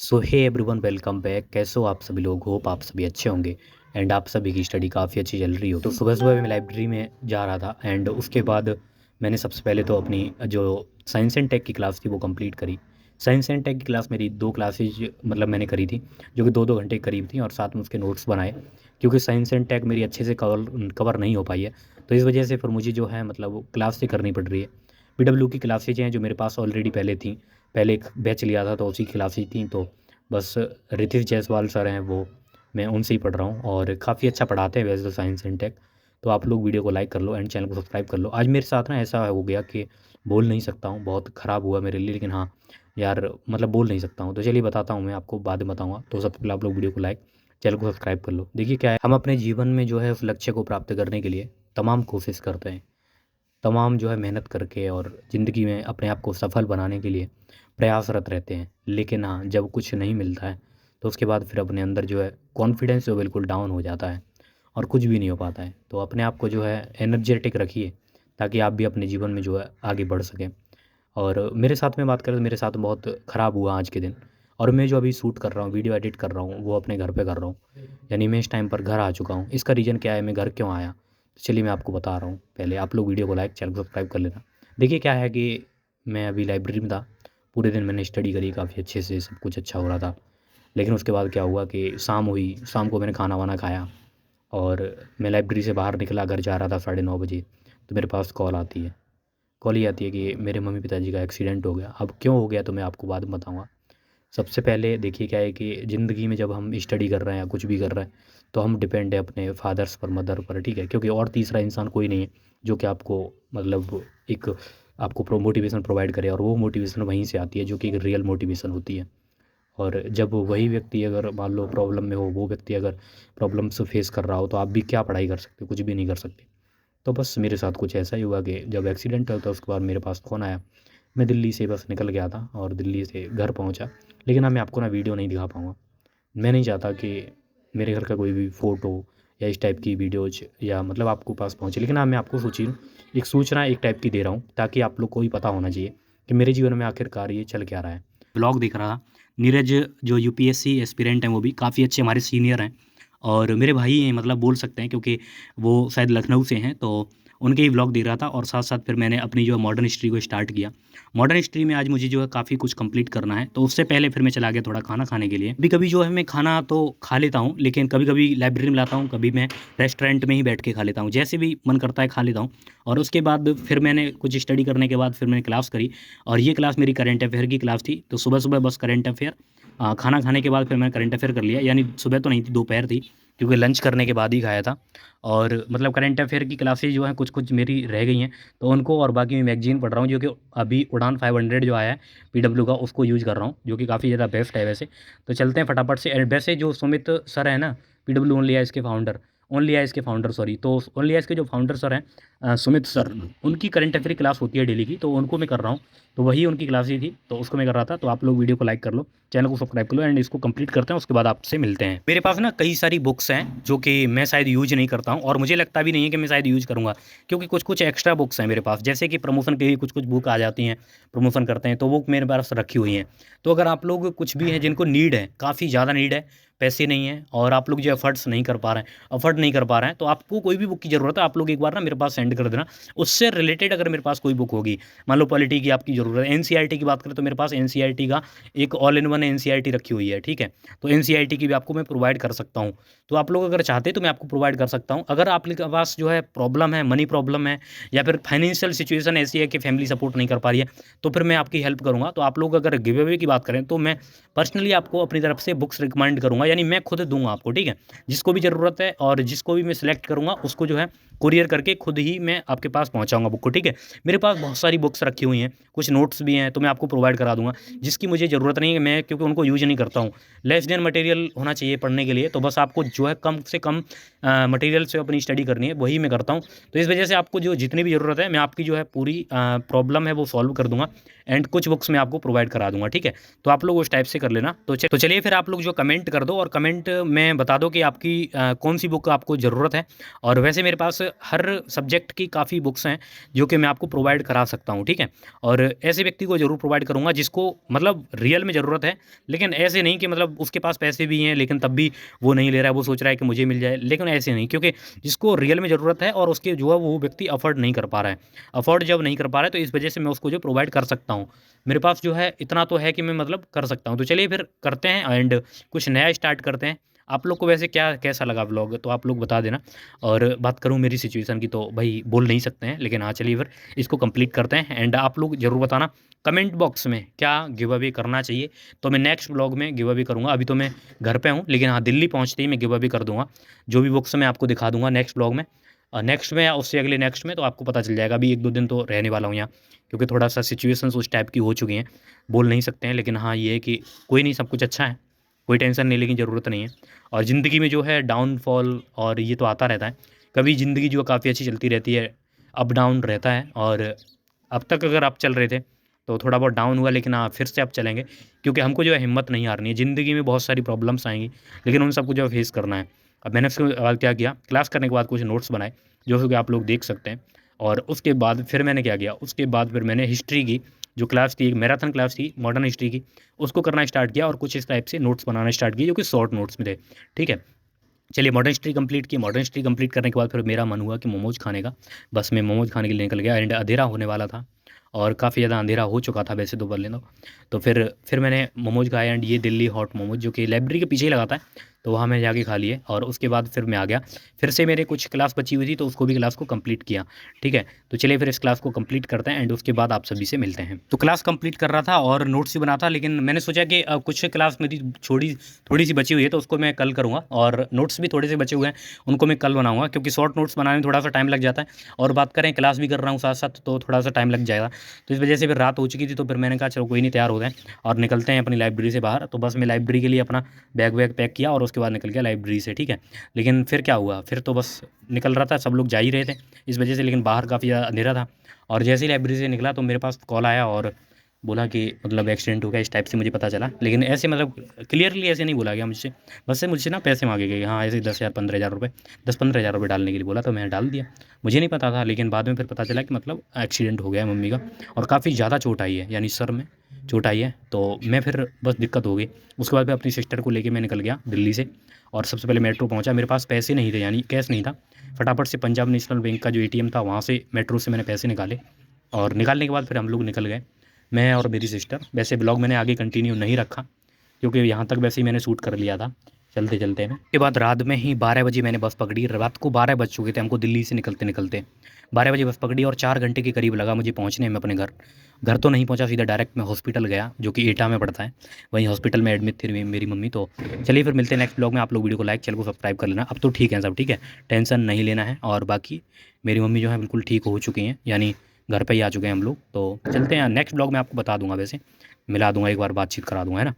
सो hey everyone, welcome back. कैसे हो आप सभी लोग? होप आप सभी अच्छे होंगे एंड आप सभी की स्टडी काफ़ी अच्छी चल रही हो। तो सुबह सुबह मैं लाइब्रेरी में जा रहा था एंड उसके बाद मैंने सबसे पहले तो अपनी जो साइंस एंड टेक की क्लास थी वो कंप्लीट करी। साइंस एंड टेक की क्लास मेरी 2 क्लासेज मतलब मैंने करी थी, जो कि 2-2 घंटे के करीब थी और साथ में उसके नोट्स बनाए। क्योंकि साइंस एंड टेक मेरी अच्छे से कवर नहीं हो पाई है, तो इस वजह से फिर मुझे जो है मतलब वो क्लास से करनी पड़ रही है। पीडब्ल्यू की क्लासेज हैं जो मेरे पास ऑलरेडी पहले थी, पहले एक बैच लिया था तो उसी की क्लासेज थी। तो बस रितेश जायसवाल सर हैं वो, मैं उनसे ही पढ़ रहा हूँ और काफ़ी अच्छा पढ़ाते हैं वैसे तो साइंस एंड टेक। तो आप लोग वीडियो को लाइक कर लो एंड चैनल को सब्सक्राइब कर लो। आज मेरे साथ ना ऐसा हो गया कि बोल नहीं सकता हूँ, बहुत ख़राब हुआ मेरे लिए, लेकिन हाँ यार मतलब बोल नहीं सकता हूँ। तो चलिए बताता हूँ, मैं आपको बाद में बताऊँगा। तो सबसे पहले आप लोग वीडियो को लाइक, चैनल को सब्सक्राइब कर लो। देखिए क्या है, हम अपने जीवन में जो है उस लक्ष्य को प्राप्त करने के लिए तमाम कोशिश करते हैं, तमाम जो है मेहनत करके और ज़िंदगी में अपने आप को सफल बनाने के लिए प्रयासरत रहते हैं। लेकिन हाँ, जब कुछ नहीं मिलता है तो उसके बाद फिर अपने अंदर जो है कॉन्फिडेंस जो बिल्कुल डाउन हो जाता है और कुछ भी नहीं हो पाता है। तो अपने आप को जो है एनर्जेटिक रखिए ताकि आप भी अपने जीवन में जो है आगे बढ़ सकें। और मेरे साथ में बात करें तो मेरे साथ बहुत ख़राब हुआ आज के दिन। और मैं जो अभी शूट कर रहा हूँ, वीडियो एडिट कर रहा हूँ, वो अपने घर पे कर रहा हूँ। यानी मैं इस टाइम पर घर आ चुका हूँ। इसका रीज़न क्या है, मैं घर क्यों आया? तो चलिए मैं आपको बता रहा हूँ। पहले आप लोग वीडियो को लाइक, चैनल को सब्सक्राइब कर लेना। देखिए क्या है कि मैं अभी लाइब्रेरी में था, पूरे दिन मैंने स्टडी करी, काफ़ी अच्छे से सब कुछ अच्छा हो रहा था। लेकिन उसके बाद क्या हुआ कि शाम हुई, शाम को मैंने खाना वाना खाया और मैं लाइब्रेरी से बाहर निकला, घर जा रहा था 9:30 बजे। तो मेरे पास कॉल आती है, कॉल ये आती है कि मेरे मम्मी पिताजी का एक्सीडेंट हो गया। अब क्यों हो गया तो मैं आपको बाद में बताऊँगा। सबसे पहले देखिए क्या है कि ज़िंदगी में जब हम स्टडी कर रहे हैं या कुछ भी कर रहे हैं, तो हम डिपेंड है अपने फादर्स पर, मदर पर, ठीक है? क्योंकि और तीसरा इंसान कोई नहीं है जो कि आपको मतलब एक आपको मोटिवेशन प्रोवाइड करे, और वो मोटिवेशन वहीं से आती है जो कि एक रियल मोटिवेशन होती है। और जब वही व्यक्ति अगर मान लो प्रॉब्लम में हो, वो व्यक्ति अगर प्रॉब्लम्स फेस कर रहा हो, तो आप भी क्या पढ़ाई कर सकते हो? कुछ भी नहीं कर सकते। तो बस मेरे साथ कुछ ऐसा ही हुआ कि जब एक्सीडेंट हुआ तो उसके बाद मेरे पास फ़ोन आया। मैं दिल्ली से बस निकल गया था और दिल्ली से घर पहुंचा। लेकिन हाँ, मैं आपको ना वीडियो नहीं दिखा पाऊँगा। मैं नहीं चाहता कि मेरे घर का कोई भी फ़ोटो या इस टाइप की वीडियोज़ या मतलब आपको पास पहुँचे। लेकिन हाँ, मैं आपको एक सूचना एक टाइप की दे रहा हूँ ताकि आप लोग को भी पता होना चाहिए कि मेरे जीवन में आखिरकार ये चल क्या रहा है। ब्लॉग देख रहा था, नीरज जो यूपीएससी एस्पिरेंट हैं, वो भी काफ़ी अच्छे हमारे सीनियर हैं और मेरे भाई हैं, मतलब बोल सकते हैं, क्योंकि वो शायद लखनऊ से हैं। तो उनके ही व्लॉग देख रहा था और साथ-साथ फिर मैंने अपनी जो है मॉडर्न हिस्ट्री को स्टार्ट किया। मॉडर्न हिस्ट्री में आज मुझे जो है काफ़ी कुछ कंप्लीट करना है, तो उससे पहले फिर मैं चला गया थोड़ा खाना खाने के लिए। कभी-कभी जो है मैं खाना तो खा लेता हूँ, लेकिन कभी-कभी लाइब्रेरी में लाता हूँ, कभी मैं रेस्टोरेंट में ही बैठ के खा लेता हूँ। जैसे भी मन करता है खा लेता हूँ। और उसके बाद फिर मैंने कुछ स्टडी करने के बाद फिर मैंने क्लास करी और ये क्लास मेरी करंट अफ़ेयर की क्लास थी। तो सुबह-सुबह बस करंट अफ़ेयर, खाना खाने के बाद फिर मैंने करंट अफ़ेयर कर लिया। यानी सुबह तो नहीं थी, दोपहर थी, क्योंकि लंच करने के बाद ही खाया था। और मतलब करंट अफ़ेयर की क्लासेज़ जो हैं कुछ-कुछ मेरी रह गई हैं, तो उनको और बाकी मैं मैगज़ीन पढ़ रहा हूँ, जो कि अभी उड़ान 500 जो आया है पीडब्ल्यू का, उसको यूज़ कर रहा हूँ, जो कि काफ़ी ज़्यादा बेस्ट है वैसे। तो चलते हैं फटाफट से। वैसे जो सुमित सर हैं ना, पीडब्ल्यू ओनली आईज़ के फाउंडर, ओनली आईज़ के फाउंडर सॉरी, तो ओनली आईज़ के जो फाउंडर सर हैं, सुमित सर, उनकी करंट अफ़ेयर क्लास होती है डेली की, तो उनको मैं कर रहा हूँ। तो वही उनकी क्लास ही थी, तो उसको मैं कर रहा था। तो आप लोग वीडियो को लाइक कर लो, चैनल को सब्सक्राइब कर लो एंड इसको कंप्लीट करते हैं, उसके बाद आपसे मिलते हैं। मेरे पास ना कई सारी बुक्स हैं जो कि मैं शायद यूज़ नहीं करता हूँ और मुझे लगता भी नहीं है कि मैं शायद यूज़ करूँगा, क्योंकि कुछ-कुछ एक्स्ट्रा बुक्स हैं मेरे पास। जैसे कि प्रमोशन के लिए कुछ-कुछ बुक आ जाती हैं, प्रमोशन करते हैं, तो वो मेरे पास रखी हुई हैं। तो अगर आप लोग कुछ भी हैं जिनको नीड है, काफ़ी ज़्यादा नीड है, पैसे नहीं हैं और आप लोग जो एफर्ट्स नहीं कर पा रहे हैं, अफ़ोर्ड नहीं कर पा रहे हैं, तो आपको कोई भी बुक की ज़रूरत है, आप लोग एक बार ना मेरे पास सेंड कर देना। उससे रिलेटेड अगर मेरे पास कोई बुक होगी, मान लो पॉलिटी की आपकी ज़रूरत है, एनसीईआरटी की बात करें तो मेरे पास एनसीईआरटी का एक ऑल इन वन एनसीईआरटी रखी हुई है, ठीक है? तो एनसीईआरटी की भी आपको मैं प्रोवाइड कर सकता हूँ। तो आप लोग अगर चाहते हैं तो मैं आपको प्रोवाइड कर सकता हूँ। अगर आप लोग के पास जो है प्रॉब्लम है, मनी प्रॉब्लम है या फिर फाइनेंशियल सिचुएशन ऐसी है कि फैमिली सपोर्ट नहीं कर पा रही है, तो फिर मैं आपकी हेल्प करूँगा। तो आप लोग अगर गिव अवे की बात करें तो मैं पर्सनली आपको अपनी तरफ से बुक्स रिकमेंड करूँगा, यानी मैं खुद दूँगा आपको, ठीक है? जिसको भी ज़रूरत है और जिसको भी मैं सिलेक्ट करूँगा उसको जो है कोरियर करके खुद ही मैं आपके पास पहुँचाऊँगा बुक को, ठीक है? मेरे पास बहुत सारी बुक्स रखी हुई हैं, कुछ नोट्स भी हैं, तो मैं आपको प्रोवाइड करा दूँगा। जिसकी मुझे ज़रूरत नहीं है, मैं क्योंकि उनको यूज़ नहीं करता हूँ। लेस देन मटेरियल होना चाहिए पढ़ने के लिए, तो बस आपको जो है कम से कम मटेरियल से अपनी स्टडी करनी है, वही मैं करता हूँ। तो इस वजह से आपको जो जितनी भी ज़रूरत है, मैं आपकी जो है पूरी प्रॉब्लम है वो सॉल्व कर दूँगा एंड कुछ बुक्स मैं आपको प्रोवाइड करा दूँगा, ठीक है? तो आप लोग उस टाइप से कर लेना। तो चलिए फिर आप लोग जो कमेंट कर दो और कमेंट में बता दो कि आपकी कौन-सी बुक आपको ज़रूरत है। और वैसे मेरे पास हर सब्जेक्ट की काफ़ी बुक्स हैं, जो कि मैं आपको प्रोवाइड करा सकता हूँ, ठीक है? और ऐसे व्यक्ति को ज़रूर प्रोवाइड करूँगा जिसको मतलब रियल में ज़रूरत है, लेकिन ऐसे नहीं कि मतलब उसके पास पैसे भी हैं, लेकिन तब भी वो नहीं ले रहा है, वो सोच रहा है कि मुझे मिल जाए, लेकिन ऐसे नहीं, क्योंकि जिसको रियल में ज़रूरत है और उसके जो है वो व्यक्ति अफ़ोर्ड नहीं कर पा रहा है। अफ़ोर्ड जब नहीं कर पा रहा है तो इस वजह से मैं उसको जो प्रोवाइड कर सकता हूँ। मेरे पास जो है इतना तो है कि मैं मतलब कर सकता हूँ। तो चलिए फिर करते हैं एंड कुछ नया स्टार्ट करते हैं। आप लोग को वैसे क्या कैसा लगा व्लॉग, तो आप लोग बता देना। और बात करूँ मेरी सिचुएशन की तो भाई बोल नहीं सकते हैं, लेकिन हाँ चलिए फिर इसको कंप्लीट करते हैं एंड आप लोग ज़रूर बताना कमेंट बॉक्स में क्या गिव अवे करना चाहिए। तो मैं नेक्स्ट व्लॉग में गिव अवे करूँगा। अभी तो मैं घर पे हूँ, लेकिन हाँ दिल्ली पहुँचते ही मैं गिव अवे कर दूँगा। जो भी बुक्स मैं आपको दिखा दूँगा नेक्स्ट व्लॉग में, नेक्स्ट में या उससे अगले नेक्स्ट में, तो आपको पता चल जाएगा। अभी 1-2 दिन तो रहने वाला हूँ यहाँ, क्योंकि थोड़ा-सा सिचुएशंस उस टाइप की हो चुकी हैं, बोल नहीं सकते हैं। लेकिन हाँ, ये है कि कोई नहीं, सब कुछ अच्छा है, कोई टेंशन नहीं लेने की ज़रूरत नहीं है। और ज़िंदगी में जो है डाउनफॉल और ये तो आता रहता है। कभी ज़िंदगी जो काफ़ी अच्छी चलती रहती है, अप डाउन रहता है। और अब तक अगर आप चल रहे थे, तो थोड़ा बहुत डाउन हुआ, लेकिन हाँ, फिर से आप चलेंगे, क्योंकि हमको जो है हिम्मत नहीं हारनी है। ज़िंदगी में बहुत सारी प्रॉब्लम्स आएँगी, लेकिन उन सबको जो है फेस करना है। अब मैंने उसके बाद क्या किया, क्लास करने के बाद कुछ नोट्स बनाए, जो कि आप लोग देख सकते हैं। और उसके बाद फिर मैंने क्या किया, उसके बाद फिर मैंने हिस्ट्री की जो क्लास थी, एक मैराथन क्लास थी मॉडर्न हिस्ट्री की, उसको करना स्टार्ट किया और कुछ इस टाइप से नोट्स बनाना स्टार्ट किए, जो कि शॉर्ट नोट्स में थे, ठीक है? चलिए मॉडर्न हिस्ट्री कंप्लीट की। मॉडर्न हिस्ट्री कंप्लीट करने के बाद फिर मेरा मन हुआ कि मोमोज़ खाने का। बस मैं मोमोज़ खाने के लिए निकल गया एंड अंधेरा होने वाला था और काफ़ी ज़्यादा अंधेरा हो चुका था वैसे तो पहले तो फिर मैंने मोमोज़ खाए एंड ये दिल्ली हॉट मोमोज़, जो कि लाइब्रेरी के पीछे ही लगाता है, तो वहाँ मैं जाके खा लिए। और उसके बाद फिर मैं आ गया। फिर से मेरे कुछ क्लास बची हुई थी, तो उसको भी क्लास को कंप्लीट किया, ठीक है? तो चलिए फिर इस क्लास को कंप्लीट करते हैं एंड उसके बाद आप सभी से मिलते हैं। तो क्लास कंप्लीट कर रहा था और नोट्स भी बना था, लेकिन मैंने सोचा कि कुछ क्लास मेरी थोड़ी-सी बची हुई है, तो उसको मैं कल करूँगा। और नोट्स भी थोड़े से बचे हुए हैं, उनको मैं कल बनाऊँगा, क्योंकि शॉर्ट नोट्स बनाने में थोड़ा-सा टाइम लग जाता है। और बात करें क्लास भी कर रहा हूँ साथ-साथ, तो थोड़ा-सा टाइम लग जाएगा। तो इस वजह से फिर रात हो चुकी थी, तो फिर मैंने कहा चलो कोई नहीं, तैयार हो जाएँ और निकलते हैं अपनी लाइब्रेरी से बाहर। तो बस मैं लाइब्रेरी के लिए अपना बैग वैग पैक किया और उसके बाद निकल गया लाइब्रेरी से, ठीक है? लेकिन फिर क्या हुआ, फिर तो बस निकल रहा था, सब लोग जा ही रहे थे इस वजह से, लेकिन बाहर काफ़ी ज़्यादा अंधेरा था। और जैसे ही लाइब्रेरी से निकला, तो मेरे पास कॉल आया और बोला कि मतलब एक्सीडेंट हो गया, इस टाइप से मुझे पता चला। लेकिन ऐसे मतलब क्लियरली ऐसे नहीं बोला गया मुझसे, बस से मुझसे ना पैसे माँगे गए। हाँ, ऐसे ही 10,000 15,000 रुपए, 10-15,000 रुपए डालने के लिए बोला, तो मैंने डाल दिया। मुझे नहीं पता था, लेकिन बाद में फिर पता चला कि मतलब एक्सीडेंट हो गया है मम्मी का और काफ़ी ज़्यादा चोट आई है, यानी सर में चोट आई है। तो मैं फिर बस दिक्कत हो गई। उसके बाद मैं अपनी सिस्टर को लेके मैं निकल गया दिल्ली से और सबसे पहले मेट्रो पहुँचा। मेरे पास पैसे नहीं थे, यानी कैश नहीं था। फटाफट से पंजाब नेशनल बैंक का जो एटीएम था, वहाँ से मेट्रो से मैंने पैसे निकाले और निकालने के बाद फिर हम लोग निकल गए, मैं और मेरी सिस्टर। वैसे ब्लॉग मैंने आगे कंटिन्यू नहीं रखा, क्योंकि यहाँ तक वैसे ही मैंने शूट कर लिया था चलते-चलते में। उसके बाद रात में ही 12 बजे मैंने बस पकड़ी। रात को 12 बज चुके थे हमको दिल्ली से निकलते-निकलते। 12 बजे बस पकड़ी और 4 घंटे के करीब लगा मुझे पहुँचने में अपने घर। घर तो नहीं पहुँचा, सीधा डायरेक्ट मैं हॉस्पिटल गया, जो कि एटा में पड़ता है। वहीं हॉस्पिटल में एडमिट थी मेरी मम्मी। तो चलिए फिर मिलते हैं नेक्स्ट ब्लॉग में। आप लोग वीडियो को लाइक, चैनल को सब्सक्राइब कर लेना। अब तो ठीक है सब, ठीक है? टेंशन नहीं लेना है। और बाकी मेरी मम्मी जो है बिल्कुल ठीक हो चुकी हैं, यानी घर पे ही आ चुके हैं हम लोग। तो चलते हैं, नेक्स्ट ब्लॉग में आपको बता दूँगा, वैसे मिला दूँगा, एक बार बातचीत करा दूँगा, है ना?